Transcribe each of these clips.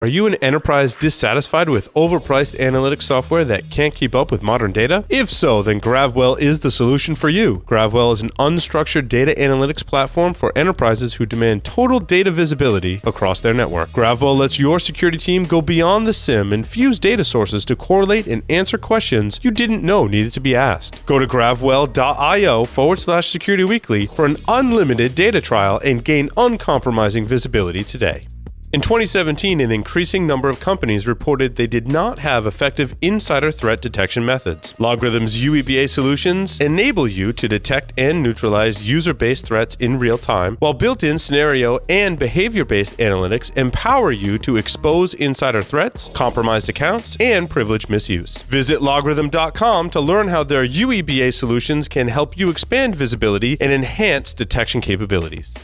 Are you an enterprise dissatisfied with overpriced analytics software that can't keep up with modern data? If so, then GravWell is the solution for you. GravWell is an unstructured data analytics platform for enterprises who demand total data visibility across their network. GravWell lets your security team go beyond the SIM and fuse data sources to correlate and answer questions you didn't know needed to be asked. Go to gravwell.io/securityweekly for an unlimited data trial and gain uncompromising visibility today. In 2017, an increasing number of companies reported they did not have effective insider threat detection methods. LogRhythm's UEBA solutions enable you to detect and neutralize user-based threats in real time, while built-in scenario and behavior-based analytics empower you to expose insider threats, compromised accounts, and privilege misuse. Visit LogRhythm.com to learn how their UEBA solutions can help you expand visibility and enhance detection capabilities.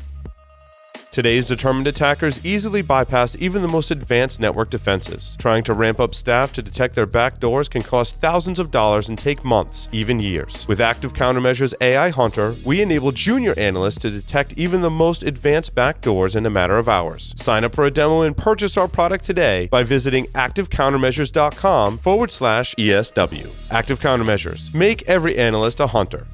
Today's determined attackers easily bypass even the most advanced network defenses. Trying to ramp up staff to detect their backdoors can cost thousands of dollars and take months, even years. With Active Countermeasures AI Hunter, we enable junior analysts to detect even the most advanced backdoors in a matter of hours. Sign up for a demo and purchase our product today by visiting activecountermeasures.com/ESW. Active Countermeasures. Make every analyst a hunter.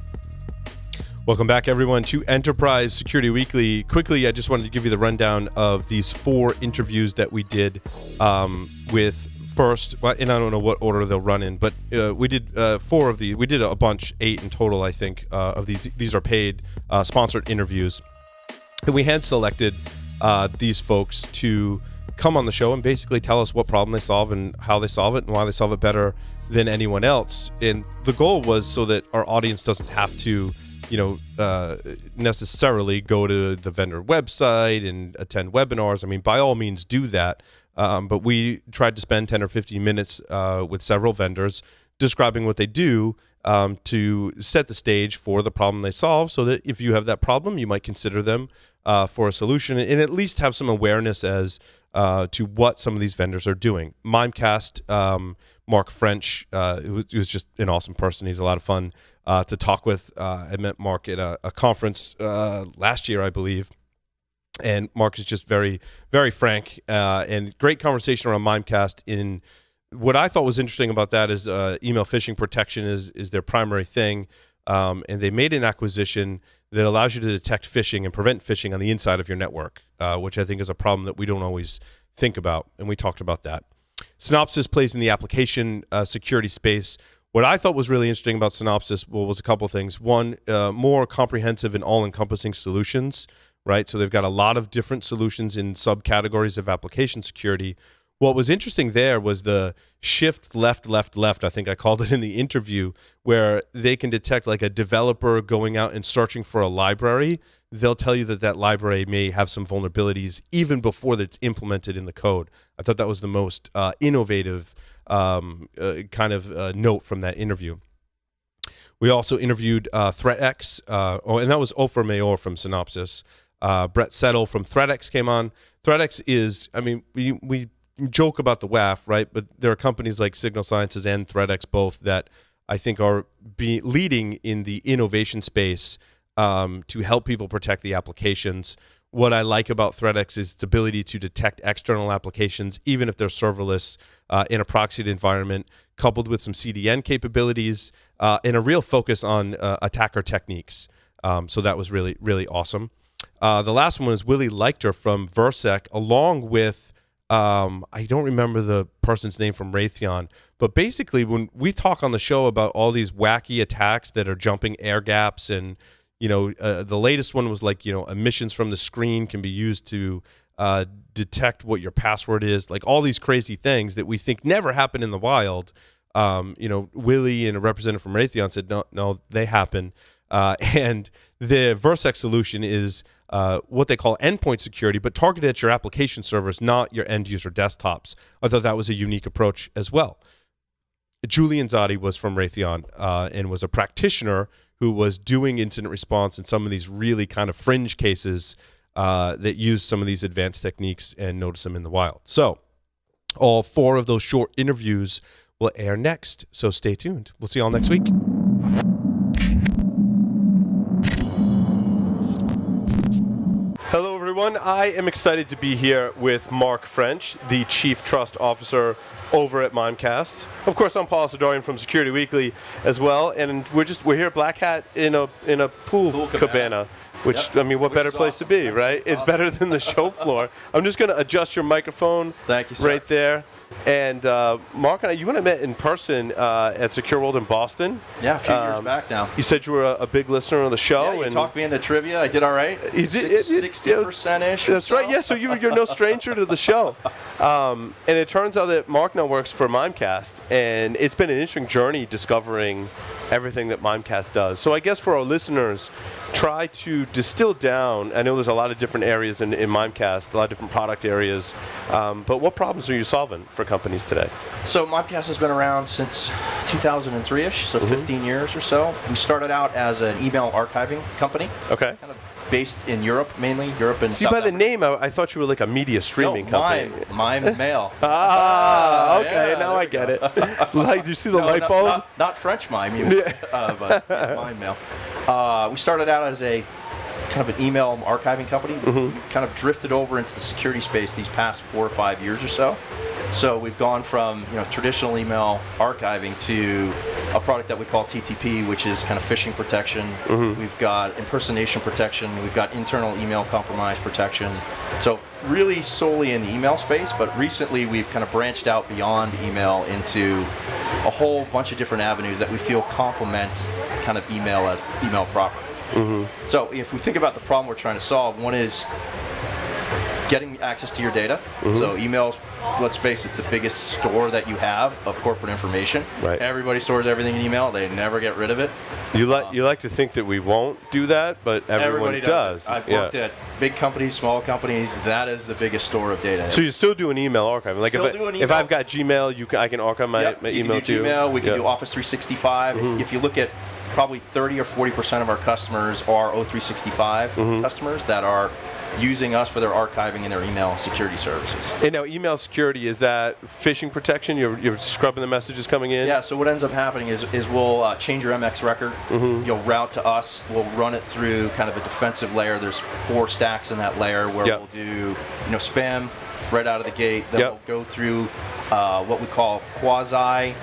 Welcome back, everyone, to Enterprise Security Weekly. Quickly, I just wanted to give you the rundown of these 4 interviews that we did with first, and I don't know what order they'll run in, but we did 4 of these. We did a bunch, 8 in total, I think, of these. These are paid, sponsored interviews. And we had selected these folks to come on the show and basically tell us what problem they solve and how they solve it and why they solve it better than anyone else. And the goal was so that our audience doesn't have to necessarily go to the vendor website and attend webinars. I mean, by all means do that. But we tried to spend 10 or 15 minutes with several vendors describing what they do to set the stage for the problem they solve, so that if you have that problem, you might consider them for a solution and at least have some awareness as to what some of these vendors are doing. Mimecast, Marc French, who was just an awesome person. He's a lot of fun to talk with. I met Marc at a conference last year, I believe. And Marc is just very, very frank and great conversation around Mimecast. In what I thought was interesting about that is email phishing protection is their primary thing. And they made an acquisition that allows you to detect phishing and prevent phishing on the inside of your network, which I think is a problem that we don't always think about. And we talked about that. Synopsys plays in the application security space. What I thought was really interesting about Synopsys was a couple of things. One, more comprehensive and all-encompassing solutions, right? So they've got a lot of different solutions in subcategories of application security. What was interesting there was the shift left, I think I called it in the interview, where they can detect like a developer going out and searching for a library. They'll tell you that library may have some vulnerabilities even before it's implemented in the code. I thought that was the most innovative note from that interview. We also interviewed ThreatX, and that was Ofer Maor from Synopsys. Brett Settle from ThreatX came on. ThreatX is, I mean, we joke about the WAF, right? But there are companies like Signal Sciences and ThreatX both that I think are leading in the innovation space to help people protect the applications. What I like about ThreatX is its ability to detect external applications, even if they're serverless, in a proxied environment, coupled with some CDN capabilities and a real focus on attacker techniques. So that was really, really awesome. The last one is Willie Leichter from Versec, along with, I don't remember the person's name from Raytheon, but basically when we talk on the show about all these wacky attacks that are jumping air gaps and the latest one was like, emissions from the screen can be used to detect what your password is, like all these crazy things that we think never happen in the wild. Willie and a representative from Raytheon said, no, they happen. And the Versec solution is what they call endpoint security, but targeted at your application servers, not your end user desktops. I thought that was a unique approach as well. Julian Zadi was from Raytheon and was a practitioner who was doing incident response in some of these really kind of fringe cases that use some of these advanced techniques and notice them in the wild. So all 4 of those short interviews will air next. So stay tuned. We'll see you all next week. Hello, everyone. everyone. I am excited to be here with Marc French, the Chief Trust Officer over at Mimecast. Of course, I'm Paul Sidorian from Security Weekly as well, and we're here at Black Hat in a pool cabana. Which, yep. I mean, what better place to be, right? It's better than the show floor. I'm just going to adjust your microphone. Thank you, sir. Right there. And Marc and I, you and I met in person at Secure World in Boston. Yeah, a few years back now. You said you were a big listener of the show. Yeah, you talked me into trivia. I did all right. 60%-ish. That's right. Yeah, so you're no stranger to the show. And it turns out that Marc now works for Mimecast, and it's been an interesting journey discovering everything that Mimecast does. So I guess for our listeners, try to distill down. I know there's a lot of different areas in Mimecast, a lot of different product areas, but what problems are you solving for companies today? So Mimecast has been around since 2003-ish, so 15 years or so. We started out as an email archiving company. Okay. Kind of based in Europe, mainly Europe and See, South by the Africa. name, I thought you were like a media streaming company. Mime Mail. Okay, yeah, now I get it. Like, do you see the light bulb? Not French mime, but Mime Mail. We started out as a kind of an email archiving company. We kind of drifted over into the security space these past 4 or 5 years or so. So we've gone from traditional email archiving to a product that we call TTP, which is kind of phishing protection. We've got impersonation protection. We've got internal email compromise protection. So really solely in the email space, but recently we've kind of branched out beyond email into a whole bunch of different avenues that we feel complement kind of email as email proper. So if we think about the problem we're trying to solve, one is getting access to your data. So emails, let's face it, the biggest store that you have of corporate information. Right. Everybody stores everything in email. They never get rid of it. You like to think that we won't do that, but everyone does. I've worked at big companies, small companies. That is the biggest store of data. So you still do an email archiving. Like if I've got Gmail, I can archive my email too. Gmail, we can do Office 365. If you look at probably 30 or 40% of our customers are O365 customers that are using us for their archiving and their email security services. And now email security, is that phishing protection? You're scrubbing the messages coming in? Yeah, so what ends up happening is we'll change your MX record. You'll route to us. We'll run it through kind of a defensive layer. There's 4 stacks in that layer where we'll do spam right out of the gate. Then we'll go through what we call quasi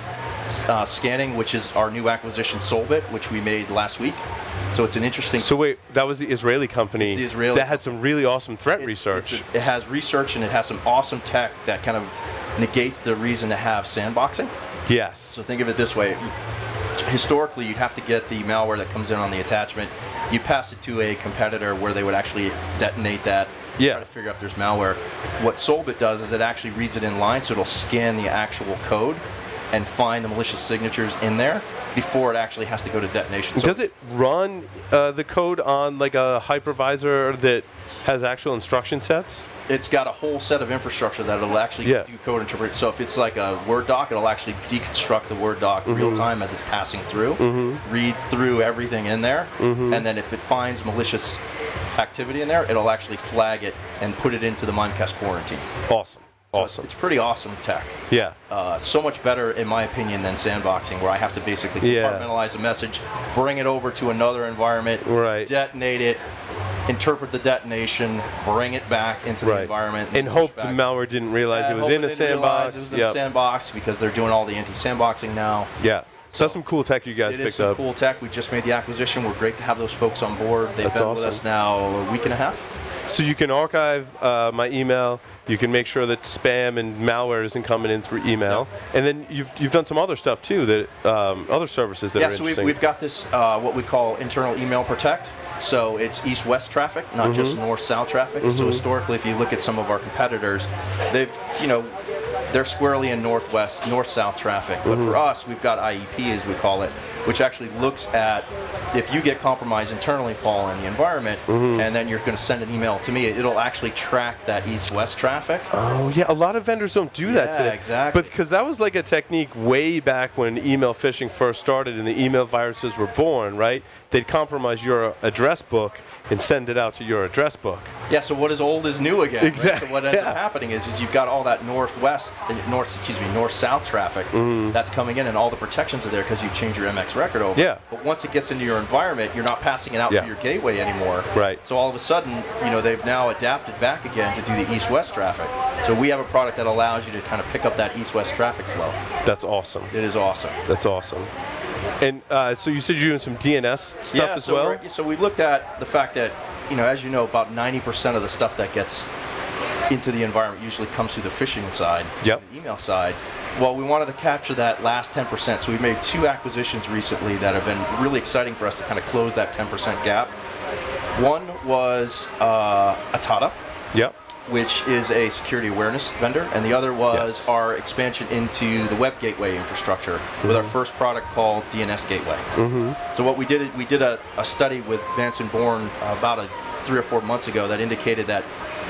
scanning, which is our new acquisition Solbit, which we made last week. So it's an interesting... So wait, that was the Israeli company that had some really awesome threat research. It has research and it has some awesome tech that kind of negates the reason to have sandboxing. Yes. So think of it this way. Historically, you'd have to get the malware that comes in on the attachment. You pass it to a competitor where they would actually detonate that. Try to figure out if there's malware. What Solbit does is it actually reads it in line, so it'll scan the actual code and find the malicious signatures in there before it actually has to go to detonation. So does it run the code on like a hypervisor that has actual instruction sets? It's got a whole set of infrastructure that it'll actually do code interpret. So if it's like a Word doc, it'll actually deconstruct the Word doc real time as it's passing through, read through everything in there, and then if it finds malicious activity in there, it'll actually flag it and put it into the Mimecast quarantine. Awesome. So Awesome. It's pretty awesome tech. Yeah. So much better, in my opinion, than sandboxing, where I have to basically compartmentalize a message, bring it over to another environment, detonate it, interpret the detonation, bring it back into the environment. And hope the malware didn't realize it was in a sandbox. It was in a sandbox because they're doing all the anti-sandboxing now. Yeah. So that's some cool tech you guys picked up. It is some cool tech. We just made the acquisition. We're great to have those folks on board. They've been with us now a week and a half. So you can archive my email. You can make sure that spam and malware isn't coming in through email. And then you've done some other stuff too, that other services that are interesting. So we've got this what we call internal email protect. So it's east-west traffic, not just north-south traffic. So historically, if you look at some of our competitors, they're squarely in north-south traffic. But for us, we've got IEP, as we call it, which actually looks at if you get compromised internally, Paul, in the environment, and then you're going to send an email to me, it'll actually track that east-west traffic. Oh, yeah. A lot of vendors don't do that today. Exactly. But because that was like a technique way back when email phishing first started and the email viruses were born, right? They'd compromise your address book and send it out to your address book. Yeah, so what is old is new again. Exactly. Right? So what ends up happening is you've got all that north-south traffic that's coming in, and all the protections are there because you change your MX next record over. Yeah. But once it gets into your environment, you're not passing it out through your gateway anymore. Right. So all of a sudden, they've now adapted back again to do the east-west traffic. So we have a product that allows you to kind of pick up that east-west traffic flow. That's awesome. It is awesome. That's awesome. And so you said you're doing some DNS stuff as well? So we looked at the fact that, as you know, about 90% of the stuff that gets into the environment usually comes through the phishing side, the email side. Well, we wanted to capture that last 10%, so we made 2 acquisitions recently that have been really exciting for us to kind of close that 10% gap. One was Atata, which is a security awareness vendor, and the other was our expansion into the web gateway infrastructure with our first product called DNS Gateway. So what we did, we did a study with Vance and Bourne about 3 or 4 months ago that indicated that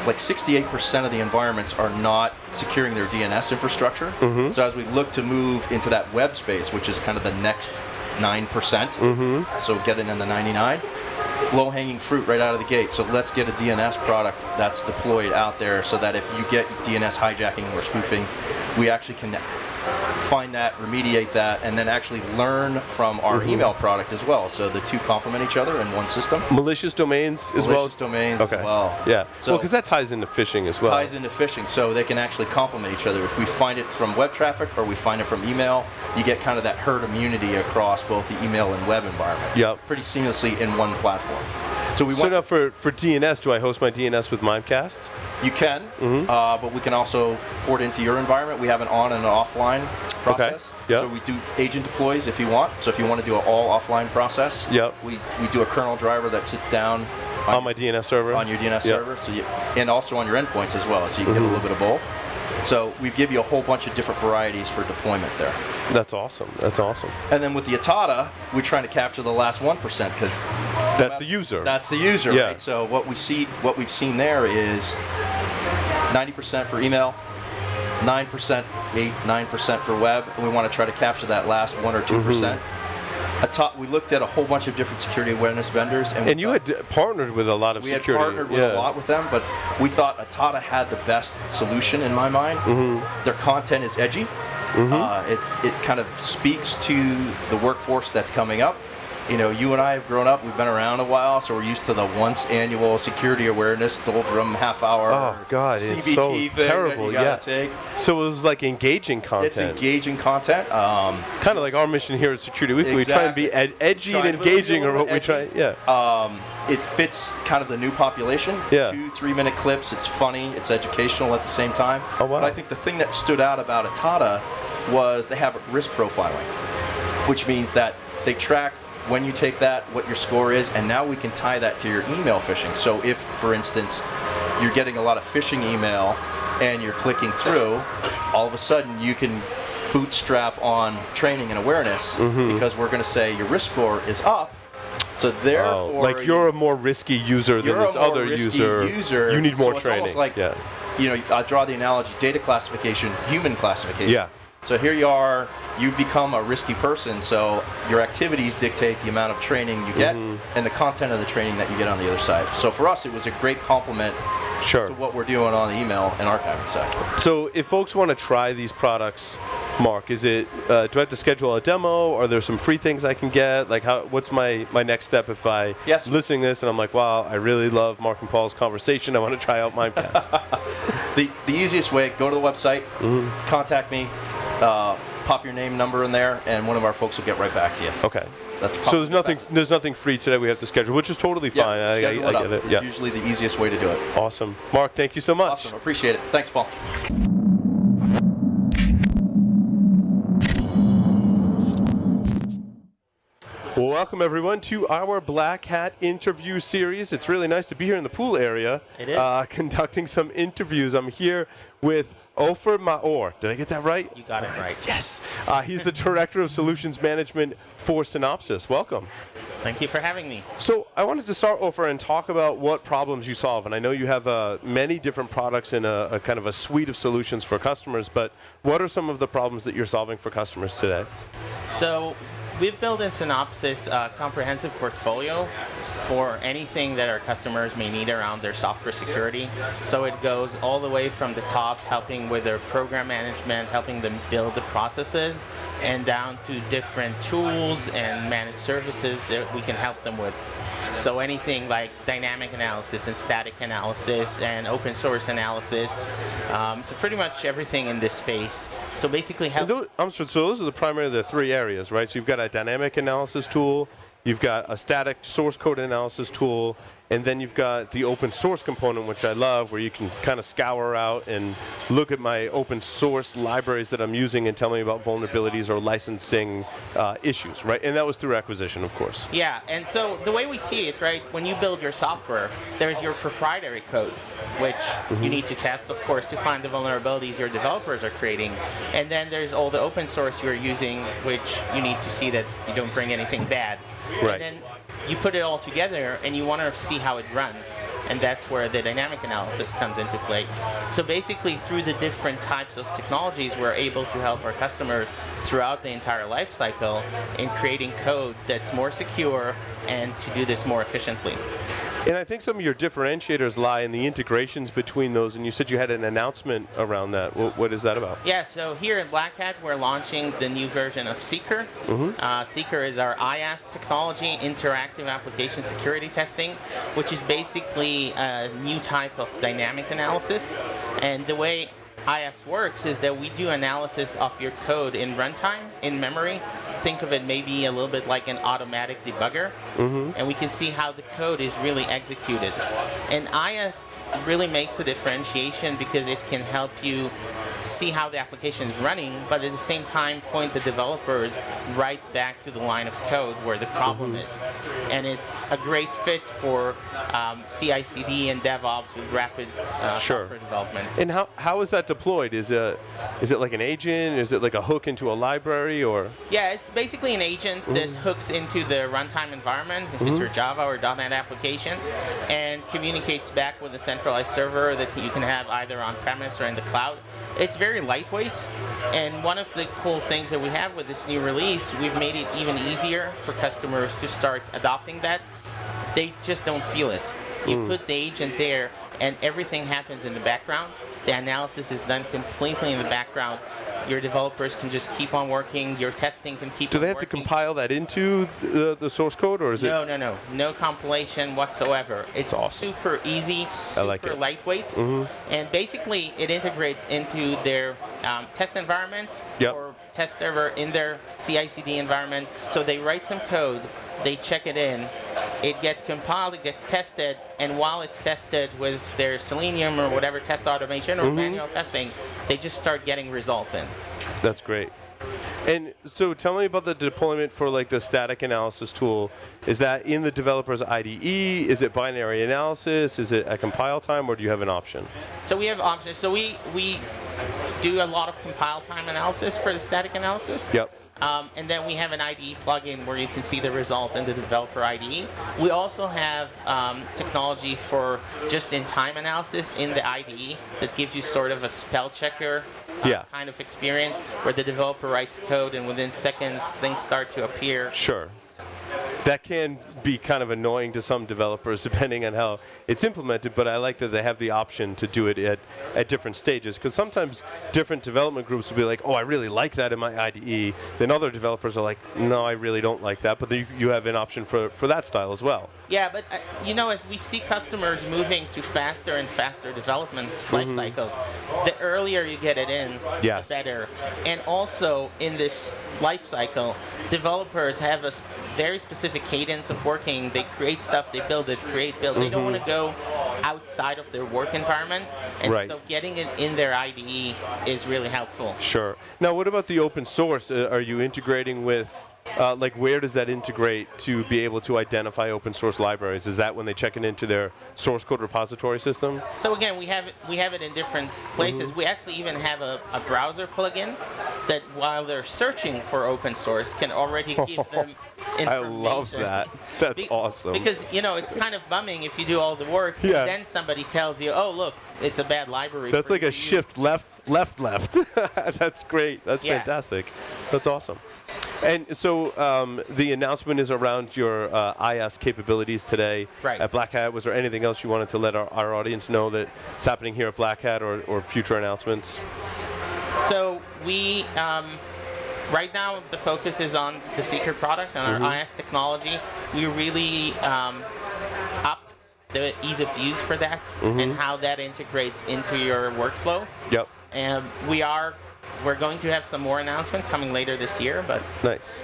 like 68% of the environments are not securing their DNS infrastructure. So as we look to move into that web space, which is kind of the next 9%, so getting in the 99, low-hanging fruit right out of the gate. So let's get a DNS product that's deployed out there so that if you get DNS hijacking or spoofing, we actually can find that, remediate that, and then actually learn from our email product as well. So the 2 complement each other in one system. Malicious domains as well? Malicious domains as well. Yeah. So because that ties into phishing as well. Ties into phishing, so they can actually complement each other. If we find it from web traffic or we find it from email, you get kind of that herd immunity across both the email and web environment. Pretty seamlessly in one platform. So now for DNS, do I host my DNS with Mimecast? You can, but we can also port into your environment. We have an on and an offline process. So we do agent deploys if you want. So if you want to do an all offline process, we do a kernel driver that sits down on my DNS server. On your DNS server, and also on your endpoints as well, so you can get a little bit of both. So we give you a whole bunch of different varieties for deployment there. That's awesome. That's awesome. And then with the Atata, we're trying to capture the last 1% because that's the user. That's the user, right? So what we've seen there is 90% for email, 9%, 9% for web, and we want to try to capture that last 1 or 2%. We looked at a whole bunch of different security awareness vendors, and you had partnered with a lot of security. We had partnered with a lot with them, but we thought Atata had the best solution in my mind. Their content is edgy. It kind of speaks to the workforce that's coming up. You and I have grown up, we've been around a while, so we're used to the once annual security awareness doldrum half-hour CBT it's so thing terrible. that you gotta take. So it was like engaging content. It's engaging content. Kind of like our mission here at Security Weekly. We try and be edgy and engaging, or what we try. It fits kind of the new population. 2-3 minute clips. It's funny. It's educational at the same time. Oh, wow. But I think the thing that stood out about Atata was they have risk profiling, which means that they track when you take that, what your score is, and now we can tie that to your email phishing. So if, for instance, you're getting a lot of phishing email and you're clicking through, all of a sudden you can bootstrap on training and awareness because we're going to say your risk score is up. So therefore, like you're a more risky user than this other user. You need more training. It's almost like, I draw the analogy: data classification, human classification. So here you are, you've become a risky person, so your activities dictate the amount of training you get and the content of the training that you get on the other side. So for us, it was a great complement to what we're doing on the email and archiving side. So if folks want to try these products, Marc, is it, do I have to schedule a demo? Are there some free things I can get? Like, what's my next step if I'm listening to this and I'm like, wow, I really love Marc and Paul's conversation. I want to try out Mimecast. The easiest way, go to the website, contact me, pop your name, number in there, and one of our folks will get right back to you. Okay. So there's nothing free today we have to schedule, which is totally fine. I get it. It's usually the easiest way to do it. Awesome. Marc, thank you so much. Awesome. Appreciate it. Thanks, Paul. Welcome, everyone, to our Black Hat interview series. It's really nice to be here in the pool area. It is. Conducting some interviews. I'm here with Ofer Maor. Did I get that right? You got it right. Yes. He's the Director of Solutions Management for Synopsys. Welcome. Thank you for having me. So I wanted to start, Ofer, and talk about what problems you solve. And I know you have many different products in a kind of a suite of solutions for customers, but what are some of the problems that you're solving for customers today? So We've built in Synopsys a comprehensive portfolio for anything that our customers may need around their software security. So it goes all the way from the top, helping with their program management, helping them build the processes, and down to different tools and managed services that we can help them with. So anything like dynamic analysis and static analysis and open source analysis. So pretty much everything in this space. So basically help. So those are the three areas, right? So you've got a dynamic analysis tool, you've got a static source code analysis tool, and then you've got the open source component, which I love, where you can kind of scour out and look at my open source libraries that I'm using and tell me about vulnerabilities or licensing issues, right? And that was through acquisition, of course. Yeah, and so the way we see it, right, when you build your software, there's your proprietary code, which you need to test, of course, to find the vulnerabilities your developers are creating. And then there's all the open source you're using, which you need to see that you don't bring anything bad. Right. And then you put it all together and you want to see how it runs. And that's where the dynamic analysis comes into play. So basically, through the different types of technologies, we're able to help our customers throughout the entire life cycle in creating code that's more secure and to do this more efficiently. And I think some of your differentiators lie in the integrations between those, and you said you had an announcement around that. What is that about? Yeah, so here at Black Hat, we're launching the new version of Seeker. Seeker is our IaaS technology, interactive application security testing, which is basically a new type of dynamic analysis. And the way IaaS works is that we do analysis of your code in runtime, in memory. Think of it maybe a little bit like an automatic debugger, and we can see how the code is really executed. And IaaS really makes a differentiation because it can help you see how the application is running, but at the same time point the developers right back to the line of code where the problem is. And it's a great fit for CI/CD and DevOps with rapid software development. And how is that deployed? Is it like an agent? Is it like a hook into a library, or? Yeah, it's basically an agent that hooks into the runtime environment, if it's your Java or .NET application, and communicates back with a centralized server that you can have either on-premise or in the cloud. It's very lightweight, and one of the cool things that we have with this new release, we've made it even easier for customers to start adopting that. They just don't feel it. You put the agent there, and everything happens in the background. The analysis is done completely in the background. Your developers can just keep on working. Your testing can keep on working. Do they have to compile that into the source code, or is it? No compilation whatsoever. It's awesome. Super easy, super lightweight, and basically it integrates into their test environment or test server in their CI/CD environment. So they write some code, they check it in, it gets compiled, it gets tested, and while it's tested with their Selenium or whatever test automation or manual testing, they just start getting results in. That's great. And so tell me about the deployment for like the static analysis tool. Is that in the developer's IDE? Is it binary analysis? Is it at compile time, or do you have an option? So we have options. So we do a lot of compile time analysis for the static analysis. Yep. And then we have an IDE plugin where you can see the results in the developer IDE. We also have technology for just-in-time analysis in the IDE that gives you sort of a spell checker kind of experience where the developer writes code and within seconds things start to appear. Sure. That can be kind of annoying to some developers depending on how it's implemented, but I like that they have the option to do it at different stages, because sometimes different development groups will be like, oh, I really like that in my IDE. Then other developers are like, no, I really don't like that, but then you have an option for that style as well. Yeah, but as we see customers moving to faster and faster development life cycles, the earlier you get it in, the better. And also in this life cycle, developers have a very specific cadence of working. They create stuff, they build it, create, build. They don't want to go outside of their work environment, and so getting it in their IDE is really helpful. Sure. Now, what about the open source? Are you integrating with where does that integrate to be able to identify open source libraries? Is that when they check it into their source code repository system? So again, we have it in different places. We actually even have a browser plugin that while they're searching for open source can already give them information. I love that. That's awesome. Because, it's kind of bumming if you do all the work, and then somebody tells you, oh, look, it's a bad library. That's like a shift left left. That's great. That's fantastic. That's awesome. And so the announcement is around your IaaS capabilities today at Black Hat. Was there anything else you wanted to let our audience know that's happening here at Black Hat or future announcements? So we, right now, the focus is on the Seeker product and our IaaS technology. We really upped the ease of use for that and how that integrates into your workflow. Yep. And we're going to have some more announcement coming later this year, but nice.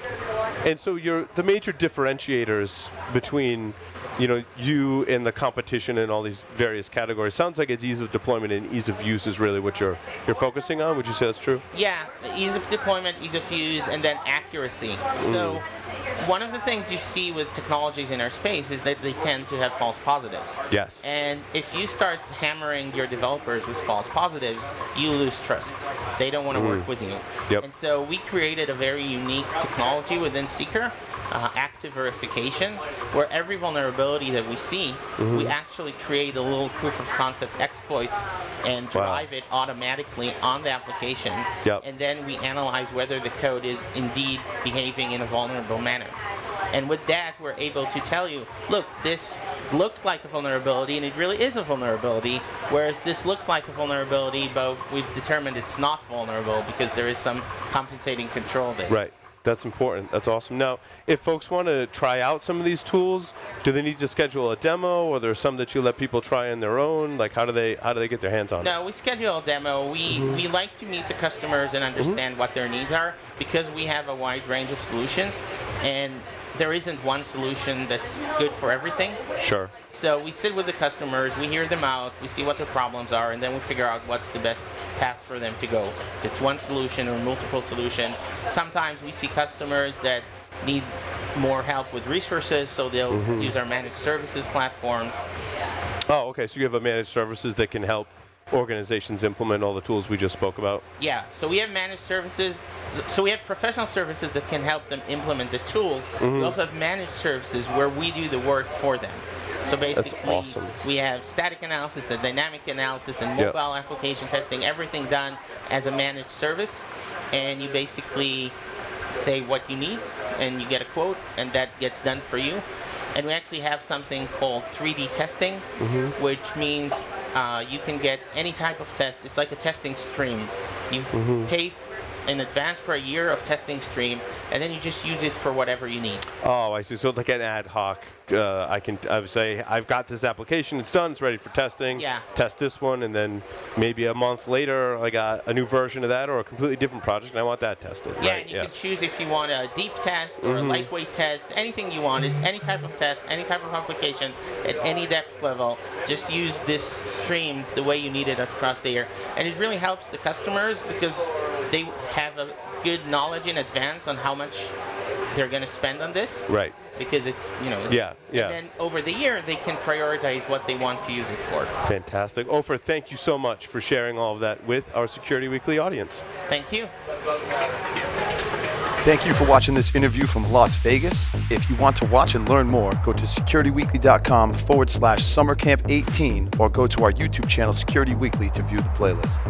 And so the major differentiators between you and the competition in all these various categories, sounds like it's ease of deployment and ease of use is really what you're focusing on. Would you say that's true? Yeah, ease of deployment, ease of use, and then accuracy. So one of the things you see with technologies in our space is that they tend to have false positives. Yes. And if you start hammering your developers with false positives, you lose trust. They don't want to work with you. Yep. And so we created a very unique technology within Seeker, active verification, where every vulnerability that we see, we actually create a little proof of concept exploit and drive it automatically on the application. Yep. And then we analyze whether the code is indeed behaving in a vulnerable manner. And with that, we're able to tell you, look, this looked like a vulnerability, and it really is a vulnerability, whereas this looked like a vulnerability, but we've determined it's not vulnerable because there is some compensating control there. Right. That's important. That's awesome. Now, if folks want to try out some of these tools, do they need to schedule a demo, or there's some that you let people try on their own? Like, how do they get their hands on it? No, we schedule a demo. We like to meet the customers and understand what their needs are, because we have a wide range of solutions, and there isn't one solution that's good for everything. Sure. So we sit with the customers, we hear them out, we see what their problems are, and then we figure out what's the best path for them to go. If it's one solution or multiple solutions. Sometimes we see customers that need more help with resources, so they'll use our managed services platforms. Oh, okay. So you have a managed services that can help organizations implement all the tools we just spoke about? Yeah, so we have managed services. So we have professional services that can help them implement the tools. We also have managed services where we do the work for them. So basically, we have static analysis and dynamic analysis and mobile application testing, everything done as a managed service. And you basically say what you need, and you get a quote, and that gets done for you. And we actually have something called 3D testing, which means you can get any type of test. It's like a testing stream. You pay in advance for a year of testing stream, and then you just use it for whatever you need. Oh, I see. So like an ad hoc. I would say, I've got this application, it's done, it's ready for testing. Yeah. Test this one, and then maybe a month later, I got a new version of that or a completely different project, and I want that tested. Yeah, right? and you can choose if you want a deep test or a lightweight test, anything you want. It's any type of test, any type of application, at any depth level. Just use this stream the way you need it across the year. And it really helps the customers because they have a good knowledge in advance on how much they're going to spend on this. Right. Because it's, yeah. And then over the year, they can prioritize what they want to use it for. Fantastic. Ofer, thank you so much for sharing all of that with our Security Weekly audience. Thank you. Thank you for watching this interview from Las Vegas. If you want to watch and learn more, go to securityweekly.com/summercamp18 or go to our YouTube channel, Security Weekly, to view the playlist.